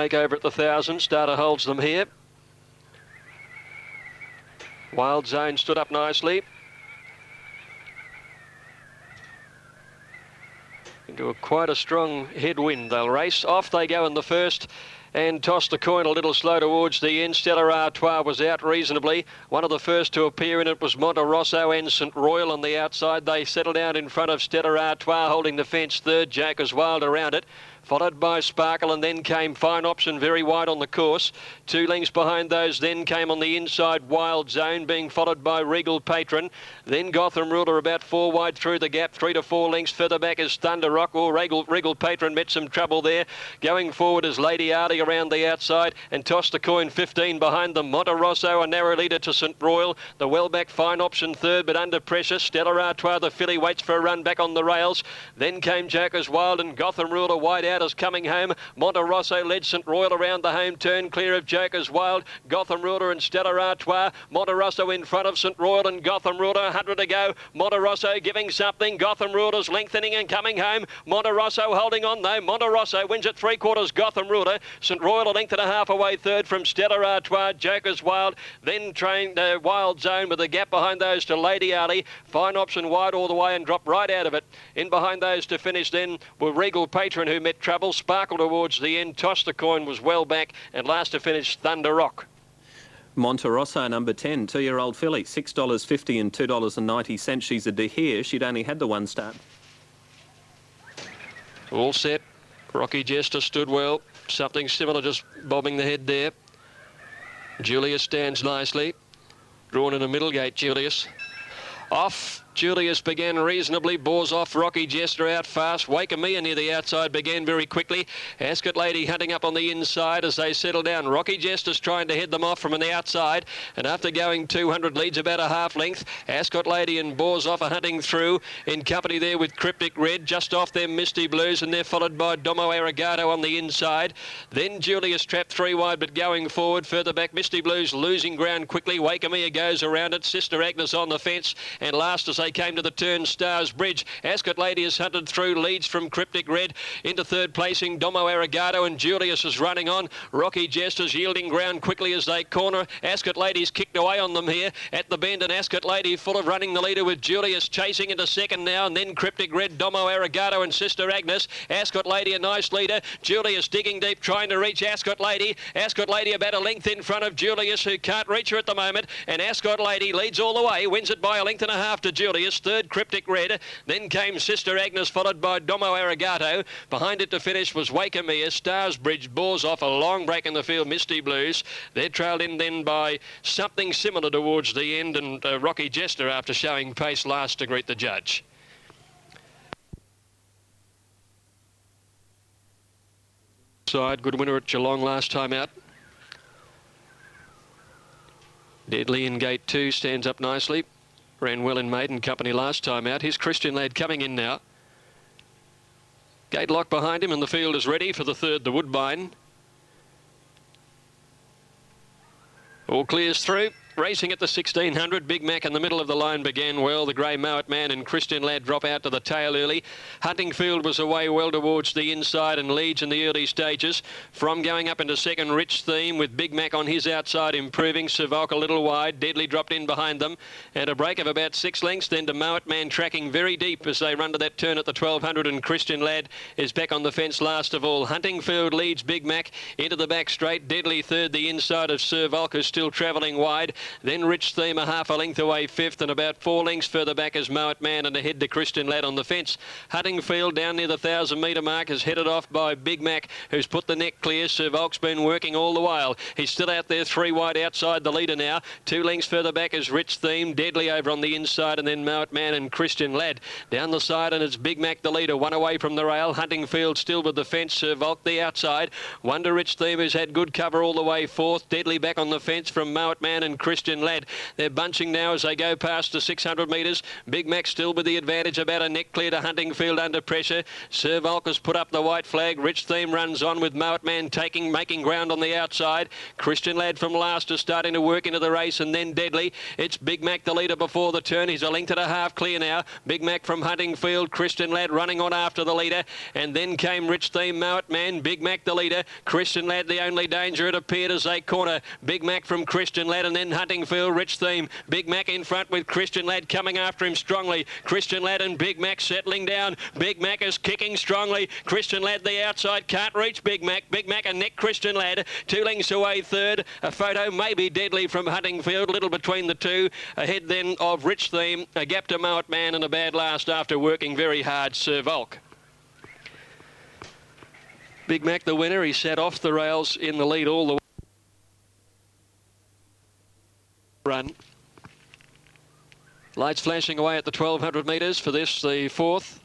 Take over at the 1,000. Starter holds them here. Wild Zone stood up nicely. Into quite a strong headwind. They'll race. Off they go in the first. And tossed the coin a little slow towards the end. Stellar Artois was out reasonably. One of the first to appear in it was Monte Rosso and St Royal on the outside. They settled out in front of Stellar Artois, holding the fence third. Jack as Wild around it. Followed by Sparkle, and then came Fine Option, very wide on the course. 2 lengths behind those, then came on the inside Wild Zone, being followed by Regal Patron. Then Gotham Ruler about 4 wide through the gap. 3 to 4 lengths further back is Thunder Rock. Or Regal Patron met some trouble there. Going forward is Lady Artie around the outside, and Toss the Coin 15 behind them. Monte Rosso, a narrow leader to St Royal. The well-back Fine Option third, but under pressure. Stellar Artois, the filly, waits for a run back on the rails. Then came Jackers Wild, and Gotham Ruler wide out is coming home. Monte Rosso led St Royal around the home turn, clear of Jokers Wild, Gotham Ruler and Stellar Artois. Monte Rosso in front of St Royal and Gotham Ruler. 100 to go. Monte Rosso giving something. Gotham Ruler's lengthening and coming home. Monte Rosso holding on though. Monte Rosso wins at 3/4. Gotham Ruler. St Royal a length and a half away third from Stellar Artois. Jokers Wild. Then trained Wild Zone with a gap behind those to Lady Artie. Fine Option wide all the way and dropped right out of it. In behind those to finish then were Regal Patron, who met trouble. Sparkle towards the end. Toss the Coin was well back, and last to finish Thunder Rock. Monte Rosso, number 10, 2-year-old filly, $6.50 and $2.90. She's a De Here. She'd only had the one start. All set. Rocky Jester stood well. Something similar, just bobbing the head there. Julius stands nicely. Drawn in the middle gate, Julius. Off. Julius began reasonably, bores off. Rocky Jester out fast. Wakamea near the outside began very quickly. Ascot Lady hunting up on the inside as they settle down. Rocky Jester's trying to head them off from the outside, and after going 200 leads about a half length. Ascot Lady and bores off are hunting through in company there with Cryptic Red. Just off them Misty Blues, and they're followed by Domo Arigato on the inside. Then Julius trapped 3 wide, but going forward further back. Misty Blues losing ground quickly. Wakamea goes around it. Sister Agnes on the fence, and last as they came to the turn, Stars Bridge. Ascot Lady is hunted through, leads from Cryptic Red into third placing. Domo Arigato, and Julius is running on. Rocky Jester's yielding ground quickly as they corner. Ascot Lady's kicked away on them here at the bend, and Ascot Lady full of running the leader with Julius chasing into second now, and then Cryptic Red, Domo Arigato and Sister Agnes. Ascot Lady a nice leader. Julius digging deep, trying to reach Ascot Lady. Ascot Lady about a length in front of Julius, who can't reach her at the moment, and Ascot Lady leads all the way, wins it by a length and a half to Julius. Third Cryptic Red, then came Sister Agnes, followed by Domo Arigato. Behind it to finish was Wakamea. Stars Bridge bores off a long break in the field, Misty Blues. They're trailed in then by something similar towards the end, and Rocky Jester after showing pace last to greet the judge. Side, good winner at Geelong last time out. Deadly in gate 2, stands up nicely. Ran well in maiden company last time out. Here's Christian Lad coming in now. Gate lock behind him, and the field is ready for the third, the Woodbine. All clears through. Racing at the 1600, Big Mac in the middle of the line began well. The Grey Mowat Man and Christian Lad drop out to the tail early. Huntingfield was away well towards the inside and leads in the early stages. From going up into second, Rich Theme with Big Mac on his outside improving. Servalk a little wide. Deadly dropped in behind them. And a break of about 6 lengths then to Mowat Man tracking very deep as they run to that turn at the 1200, and Christian Lad is back on the fence last of all. Huntingfield leads Big Mac into the back straight. Deadly third, the inside of Servalk, who's still travelling wide. Then Rich Theme a half a length away fifth, and about 4 lengths further back is Mowat Man, and ahead to Christian Lad on the fence. Huntingfield down near the 1,000-metre mark is headed off by Big Mac, who's put the neck clear. Servalk's been working all the while. He's still out there 3 wide outside the leader now. 2 lengths further back is Rich Theme. Deadly over on the inside, and then Mowat Man and Christian Lad down the side, and it's Big Mac the leader, 1 away from the rail. Huntingfield still with the fence. Servalk the outside. Wonder Rich Theme, who's had good cover all the way fourth. Deadly back on the fence from Mowat Man and Christian Christian Lad. They're bunching now as they go past the 600 metres. Big Mac still with the advantage, about a neck clear to Huntingfield under pressure. Sir Volk has put up the white flag. Rich Theme runs on with Mowat Man making ground on the outside. Christian Lad from last is starting to work into the race, and then Deadly. It's Big Mac the leader before the turn. He's a length and a half clear now. Big Mac from Huntingfield. Christian Lad running on after the leader, and then came Rich Theme, Mowat Man. Big Mac the leader. Christian Lad the only danger, it appeared, as they corner. Big Mac from Christian Lad, and then Huntingfield, Rich Theme. Big Mac in front with Christian Lad coming after him strongly. Christian Lad and Big Mac settling down. Big Mac is kicking strongly. Christian Lad the outside, can't reach Big Mac. Big Mac and neck Christian Lad. 2 lengths away third. A photo maybe Deadly from Huntingfield, a little between the two. Ahead then of Rich Theme, a gap to Mowat Man, and a bad last after working very hard, Sir Volk. Big Mac the winner. He sat off the rails in the lead all the way. Run. Lights flashing away at the 1200 metres for this, the fourth.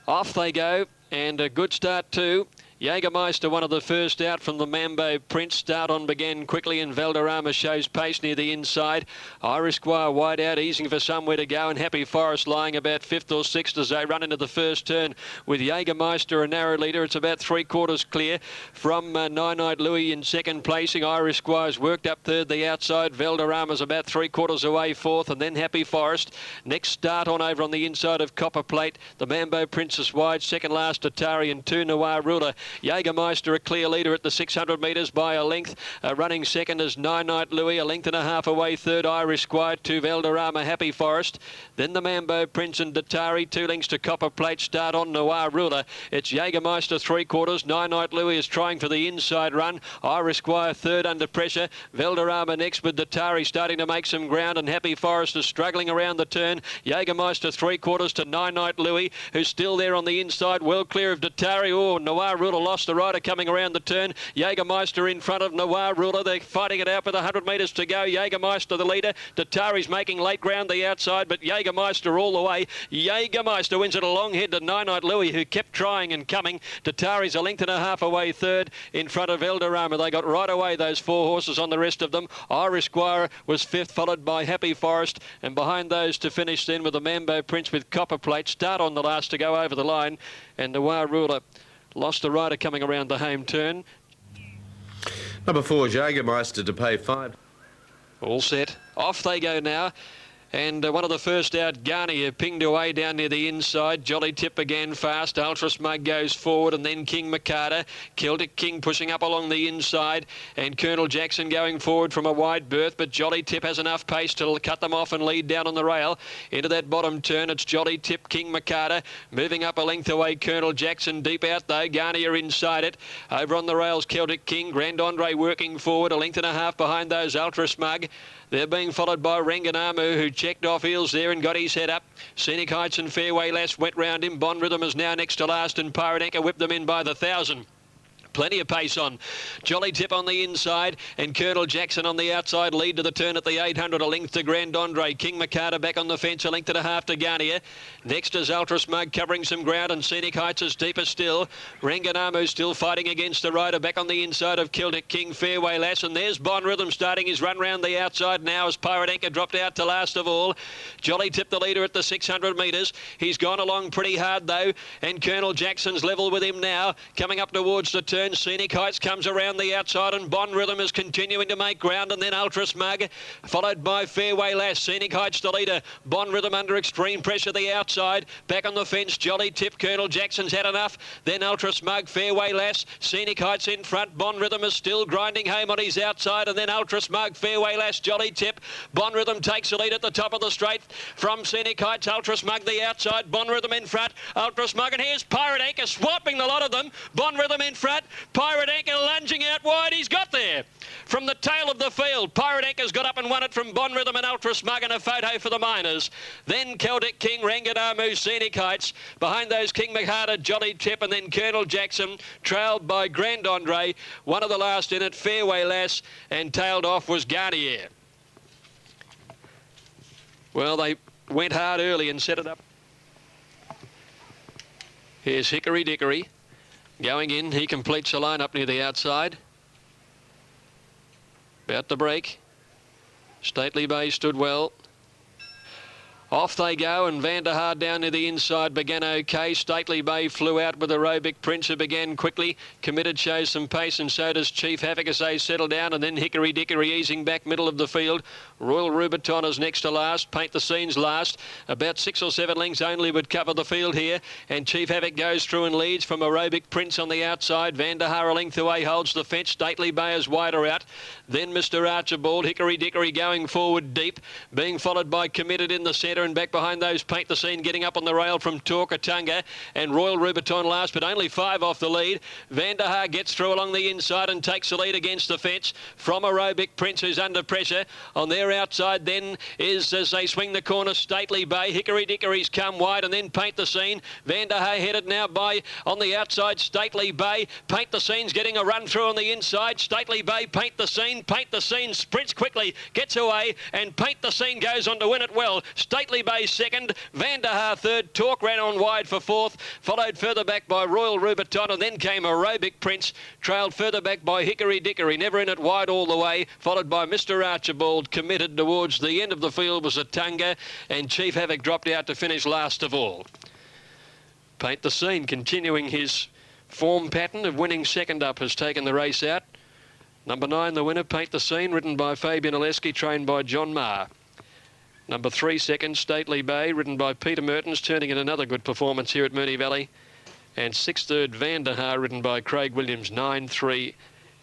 Off they go, and a good start too. Jägermeister, one of the first out from the Mambo Prince. Start on began quickly, and Valderrama shows pace near the inside. Irish Squire wide out, easing for somewhere to go, and Happy Forest lying about 5th or 6th as they run into the first turn. With Jägermeister a narrow leader, it's about 3/4 clear from Nine-Night Louis in second placing. Irish Squire's worked up third the outside. Valderrama's about 3/4 away fourth, and then Happy Forest. Next start on over on the inside of Copper Plate. The Mambo Princess wide, second last Atari, and 2 Noir Ruler. Jägermeister a clear leader at the 600 metres by a length. Running second is Nine-Night Louis, a length and a half away third. Irish Squire to Valderrama, Happy Forest. Then the Mambo Prince and Datari, 2 lengths to Copper Plate. Start on Noir Ruler. It's Jägermeister 3/4. Nine-Night Louis is trying for the inside run. Irish Squire third under pressure. Valderrama next with Datari starting to make some ground, and Happy Forest is struggling around the turn. Jägermeister 3/4 to Nine-Night Louis, who's still there on the inside, well clear of Datari. Oh, Noir Ruler lost the rider coming around the turn. Jägermeister in front of Noir Ruler. They're fighting it out with 100 metres to go. Jägermeister the leader. Datari's making late ground the outside, but Jägermeister all the way. Jägermeister wins it a long head to Nine-Night Louis, who kept trying and coming. Datari's a length and a half away third in front of Valderrama. They got right away, those 4 horses on the rest of them. Irish Squire was 5th, followed by Happy Forest, and behind those to finish then with the Mambo Prince with Copper Plate. Start on the last to go over the line, and Noir Ruler lost the rider coming around the home turn. Number 4, Jägermeister to pay 5. All set. Off they go now. And one of the first out, Garnier, pinged away down near the inside. Jolly Tip again fast. Ultra Smug goes forward, and then King Makata. Celtic King pushing up along the inside, and Colonel Jackson going forward from a wide berth. But Jolly Tip has enough pace to cut them off and lead down on the rail. Into that bottom turn, it's Jolly Tip, King Makata. Moving up a length away, Colonel Jackson. Deep out though, Garnier inside it. Over on the rails, Celtic King. Grand Andre working forward, a length and a half behind those Ultra Smug. They're being followed by Ranganamu, who checked off heels there and got his head up. Scenic Heights and Fairway Lass went round him. Bond Rhythm is now next to last, and Pirate Anchor whipped them in by the 1,000. Plenty of pace on. Jolly Tip on the inside, and Colonel Jackson on the outside lead to the turn at the 800, a length to Grand Andre. King Makata back on the fence, a length and a half to Garnier. Next is Ultra Smug covering some ground, and Scenic Heights is deeper still. Ranganamu still fighting against the rider back on the inside of Celtic King, Fairway Lass, and there's Bond Rhythm starting his run round the outside now as Pirate Anchor dropped out to last of all. Jolly Tip the leader at the 600 metres. He's gone along pretty hard though, and Colonel Jackson's level with him now, coming up towards the turn. Scenic Heights comes around the outside, and Bond Rhythm is continuing to make ground, and then Ultra Smug followed by Fairway Lass. Scenic Heights the leader. Bond Rhythm under extreme pressure the outside. Back on the fence, Jolly Tip. Colonel Jackson's had enough. Then Ultra Smug, Fairway Lass. Scenic Heights in front. Bond Rhythm is still grinding home on his outside, and then Ultra Smug, Fairway Lass, Jolly Tip. Bond Rhythm takes the lead at the top of the straight from Scenic Heights. Ultra Smug the outside. Bond Rhythm in front. Ultra Smug, and here's Pirate Anchor swapping the lot of them. Bond Rhythm in front. Pirate Anchor lunging out wide. He's got there from the tail of the field. Pirate Anchor's got up and won it from Bond Rhythm and Ultra Smug, and a photo for the miners. Then Celtic King, Ranganamu, Scenic Heights. Behind those, King Mahata, Jolly Tip, and then Colonel Jackson, trailed by Grand Andre. One of the last in it, Fairway Lass, and tailed off was Garnier. Well, they went hard early and set it up. Here's Hickory Dickory. Going in, he completes the line up near the outside. About to break. Stately Bay stood well. Off they go, and Vanderhaar down near the inside began okay. Stately Bay flew out with Aerobic Prince, who began quickly. Committed shows some pace, and so does Chief Havoc as they settle down, and then Hickory Dickory easing back middle of the field. Royal Rubiton is next to last. Paint the Scene's last. About 6 or 7 lengths only would cover the field here, and Chief Havoc goes through and leads from Aerobic Prince on the outside. Vanderhaar a length away holds the fence. Stately Bay is wider out. Then Mr. Archibald. Hickory Dickory going forward deep, being followed by Committed in the centre, and back behind those Paint the Scene getting up on the rail from Torkatunga, and Royal Rubiton last, but only 5 off the lead. Vanderhaar gets through along the inside and takes the lead against the fence from Aerobic Prince, who's under pressure. On their outside then is, as they swing the corner, Stately Bay. Hickory Dickory's come wide, and then Paint the Scene. Vanderhaar headed now by, on the outside, Stately Bay. Paint the Scene's getting a run through on the inside. Stately Bay, Paint the Scene. Paint the Scene sprints quickly, gets away, and Paint the Scene goes on to win it well. Stately Bay second, Vanderhaar third. Torque ran on wide for fourth, followed further back by Royal Rubiton, and then came Aerobic Prince, trailed further back by Hickory Dickory, never in it wide all the way, followed by Mr. Archibald. Committed towards the end of the field was a Tunga, and Chief Havoc dropped out to finish last of all. Paint the Scene, continuing his form pattern of winning second up, has taken the race out. Number 9, the winner, Paint the Scene, ridden by Fabian Oleski, trained by John Marr. Number 3, second, Stately Bay, ridden by Peter Mertens, turning in another good performance here at Moonee Valley. And 6, third, Vanderhaar, ridden by Craig Williams, 9, 3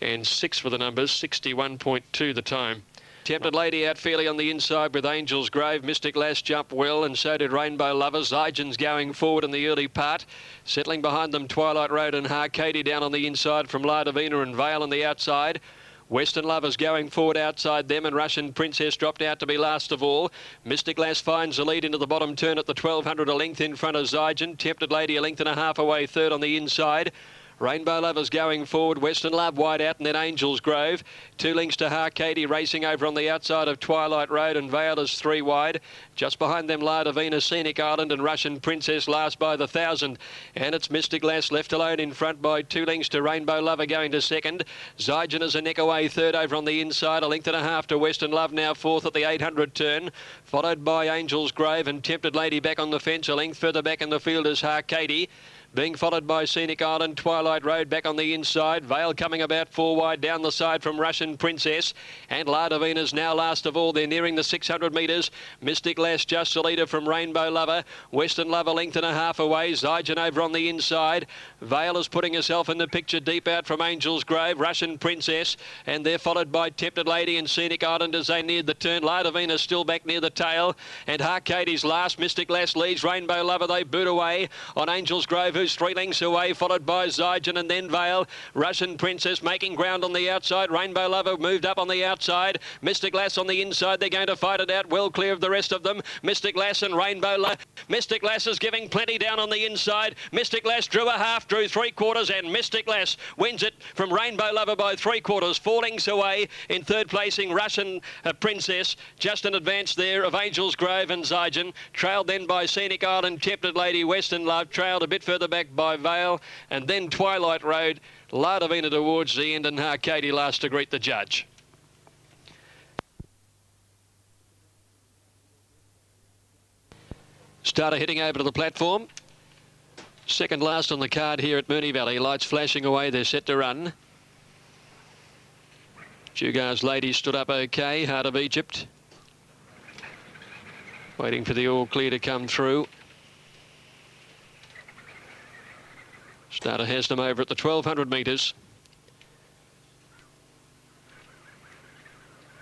and 6 for the numbers, 61.2 the time. Tempted Lady out fairly on the inside with Angel's Grave. Mystic Lass jumped well, and so did Rainbow Lover. Zygen's going forward in the early part. Settling behind them, Twilight Road and Harcady down on the inside from La Divina and Vale on the outside. Western Lovers going forward outside them, and Russian Princess dropped out to be last of all. Mystic Lass finds the lead into the bottom turn at the 1200, a length in front of Zygen. Tempted Lady a length and a half away third on the inside. Rainbow Lovers going forward, Western Love wide out, and then Angel's Grove. 2 lengths to Harcady racing over on the outside of Twilight Road, and Vale is 3 wide. Just behind them, La Divina, Scenic Island and Russian Princess last by the 1,000. And it's Mystic Lass left alone in front by 2 lengths to Rainbow Lover going to second. Zygen is a neck away third over on the inside, a length and a half to Western Love now fourth at the 800 turn. Followed by Angel's Grave and Tempted Lady back on the fence, a length further back in the field is Harcady. Being followed by Scenic Island, Twilight Road back on the inside. Vale coming about 4 wide down the side from Russian Princess. And La Divina's now last of all. They're nearing the 600 metres. Mystic Lass just the leader from Rainbow Lover. Western Lover length and a half away. Zygen over on the inside. Vale is putting herself in the picture deep out from Angel's Grave. Russian Princess. And they're followed by Tempted Lady and Scenic Island as they neared the turn. La Divina's still back near the tail. And Harcady's last. Mystic Lass leads Rainbow Lover. They boot away on Angel's Grove, who's 3 lengths away, followed by Zygen and then Vale. Russian Princess making ground on the outside. Rainbow Lover moved up on the outside. Mystic Lass on the inside. They're going to fight it out well clear of the rest of them. Mystic Lass and Rainbow Lover. Mystic Lass is giving plenty down on the inside. Mystic Lass drew a half, drew 3/4, and Mystic Lass wins it from Rainbow Lover by 3/4. 4 lengths away in third placing Russian Princess. Just in advance there of Angel's Grove and Zygen. Trailed then by Scenic Island, Tempted Lady, Western Love. Trailed a bit further back by Vale, and then Twilight Road, La Divina towards the end, and Harcady last to greet the judge. Starter heading over to the platform. Second last on the card here at Moonee Valley. Lights flashing away, they're set to run. Jugar's Lady stood up okay. Heart of Egypt waiting for the all clear to come through. Starter has them over at the 1200 metres.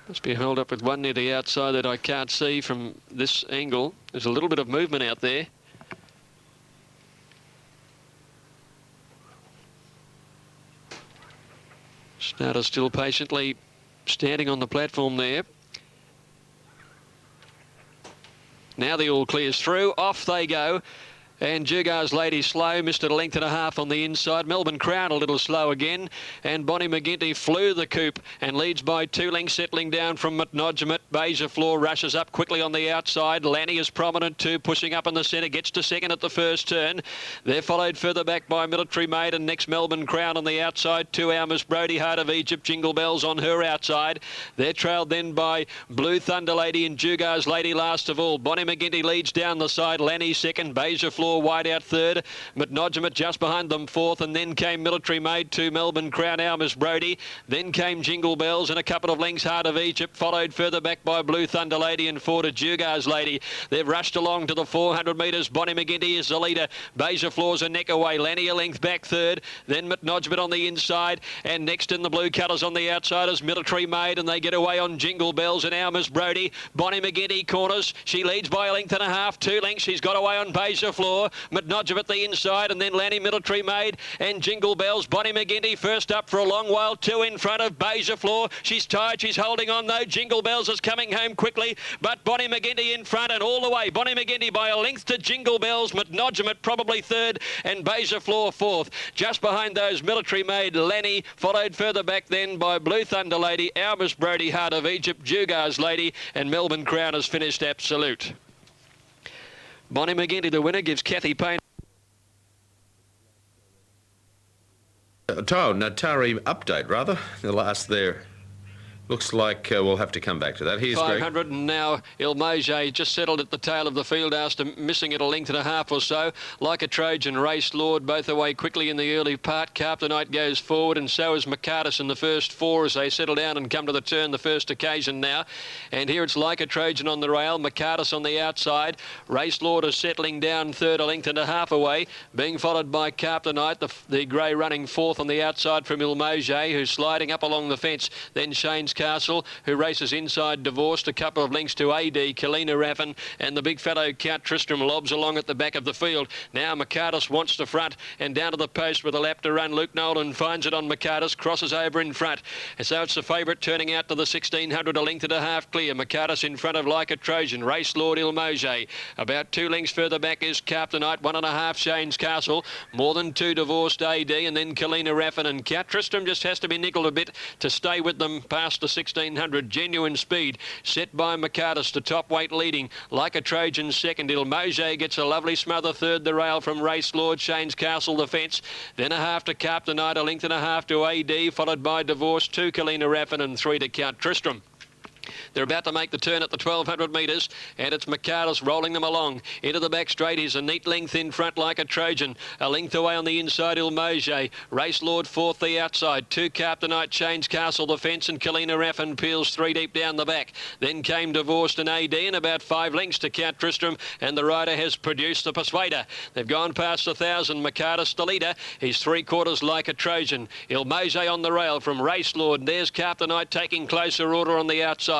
Must be held up with one near the outside that I can't see from this angle. There's a little bit of movement out there. Starter still patiently standing on the platform there. Now the all clears through. Off they go. And Jugar's Lady slow, missed it a length and a half on the inside. Melbourne Crown a little slow again. And Bonnie McGinty flew the coupe and leads by 2 lengths, settling down from McNodgemet. Beja Floor rushes up quickly on the outside. Lanny is prominent too, pushing up in the centre, gets to second at the first turn. They're followed further back by Military Maid and next Melbourne Crown on the outside. 2 Miss Brody, Heart of Egypt, Jingle Bells on her outside. They're trailed then by Blue Thunder Lady and Jugar's Lady last of all. Bonnie McGinty leads down the side. Lanny second. Beja Floor wide out third. McNodgemet just behind them fourth, and then came Military Maid to Melbourne Crown, Our Miss Brody. Then came Jingle Bells and a couple of lengths Heart of Egypt, followed further back by Blue Thunder Lady and four to Jugar's Lady. They've rushed along to the 400 metres. Bonnie McGinty is the leader. Beja Floor's a neck away. Lanny a length back third. Then McNodgemet on the inside, and next in the blue colours on the outside is Military Maid, and they get away on Jingle Bells and Our Miss Brody. Bonnie McGinty corners. She leads by a length and a half. 2 lengths. She's got away on Beja Floor. McNodgemet the inside, and then Lanny, Military Maid and Jingle Bells. Bonnie McGinty first up for a long while. 2 in front of Beja Floor. She's tired. She's holding on though. Jingle Bells is coming home quickly, but Bonnie McGinty in front and all the way. Bonnie McGinty by a length to Jingle Bells. McNodgemet probably third, and Beja Floor fourth. Just behind those, Military Maid, Lanny, followed further back then by Blue Thunder Lady, Our Miss Brody, Heart of Egypt, Jugar's Lady, and Melbourne Crown has finished absolute. Bonnie McGinty, the winner, gives Kathy Payne. Natari update, rather. The last there. Looks like we'll have to come back to that. Here's 500, Greg. and now Il Mage just settled at the tail of the field after missing it a length and a half or so. Like a Trojan, Race Lord both away quickly in the early part. Carptonite goes forward, and so is McCartus in the first 4 as they settle down and come to the turn, the first occasion now. And here it's Like a Trojan on the rail, McCartus on the outside. Race Lord is settling down third, a length and a half away, being followed by Carptonite, the grey running fourth on the outside from Il Mage, who's sliding up along the fence. Then Shane's Castle, who races inside Divorced, a couple of lengths to AD, Kalina Raffin, and the big fellow Count Tristram lobs along at the back of the field. Now McCartus wants the front, and down to the post with a lap to run. Luke Nolan finds it on McCartus, crosses over in front. And so it's the favourite turning out to the 1600, a length and a half clear. McCartus in front of Like a Trojan, Race Lord, Il Mage. About 2 lengths further back is Carptonite, 1.5 Shane's Castle, more than 2 Divorced AD, and then Kalina Raffin, and Count Tristram just has to be nickled a bit to stay with them past the 1600. Genuine Speed set by McCartus to top weight leading. Like a Trojan second. Il Mage gets a lovely smother third, the rail from Race Lord, Shane's Castle the fence. Then a half to Carptonite, a length and a half to AD, followed by Divorce, 2 Kalina Raffin and 3 to Count Tristram. They're about to make the turn at the 1200 metres, and it's McCartus rolling them along. Into the back straight, he's a neat length in front Like a Trojan. A length away on the inside, Il Mage. Race Lord fourth the outside. 2 Carptonite, Shane's Castle the fence, and Kalina Raffin peels 3 deep down the back. Then came Divorced and AD, and about 5 lengths to Count Tristram, and the rider has produced the Persuader. They've gone past 1,000. McCartus the leader. He's 3/4 Like a Trojan. Il Mage on the rail from Race Lord. There's Carptonite taking closer order on the outside.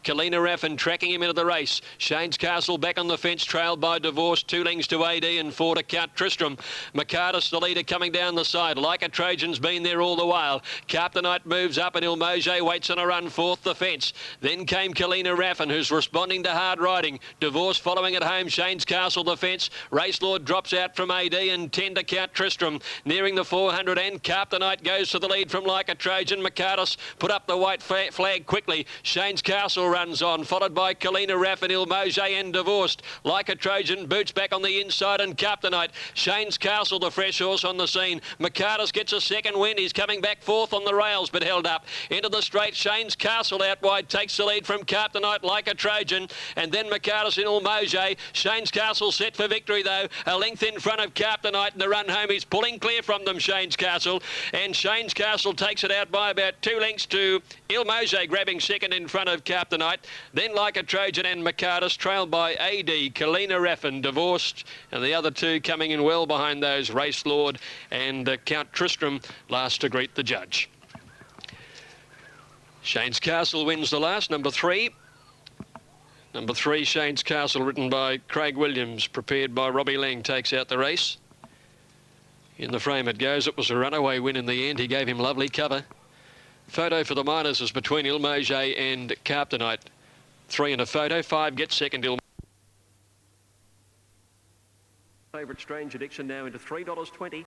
Kalina Raffin tracking him into the race. Shane's Castle back on the fence, trailed by Divorce, 2 lengths to AD and 4 to Count Tristram. McCartus the leader coming down the side. Like a Trojan's been there all the while. Carptonite moves up, and Il Mage waits on a run fourth the fence. Then came Kalina Raffin, who's responding to hard riding. Divorce following at home, Shane's Castle the fence. Race Lord drops out from AD and 10 to Count Tristram. Nearing the 400 end, Carptonite goes to the lead from Like a Trojan. McCartus put up the white flag quickly. Shane's Castle runs on, followed by Kalina Raffin, Il Mage and Divorced. Like a Trojan boots back on the inside, and Carptonite. Shane's Castle, the fresh horse on the scene. McCartus gets a second win. He's coming back fourth on the rails, but held up. Into the straight, Shane's Castle out wide takes the lead from Carptonite, Like a Trojan, and then McCartus in Il Mage. Shane's Castle set for victory though, a length in front of Carptonite, and the run home is pulling clear from them, Shane's Castle, and Shane's Castle takes it out by about 2 lengths to Il Mage, grabbing second in front of Carptonite. Then Like a Trojan and McCartus, trailed by AD, Kalina Raffin, Divorced, and the other 2 coming in well behind those, Race Lord and Count Tristram, last to greet the judge. Shane's Castle wins the last, number 3. Number 3, Shane's Castle, written by Craig Williams, prepared by Robbie Lang, takes out the race. In the frame it goes. It was a runaway win in the end. He gave him lovely cover. Photo for the minors is between Il Mage and Carptonite. 3 in a photo. 5 gets second. Favourite Strange Addiction now into $3.20.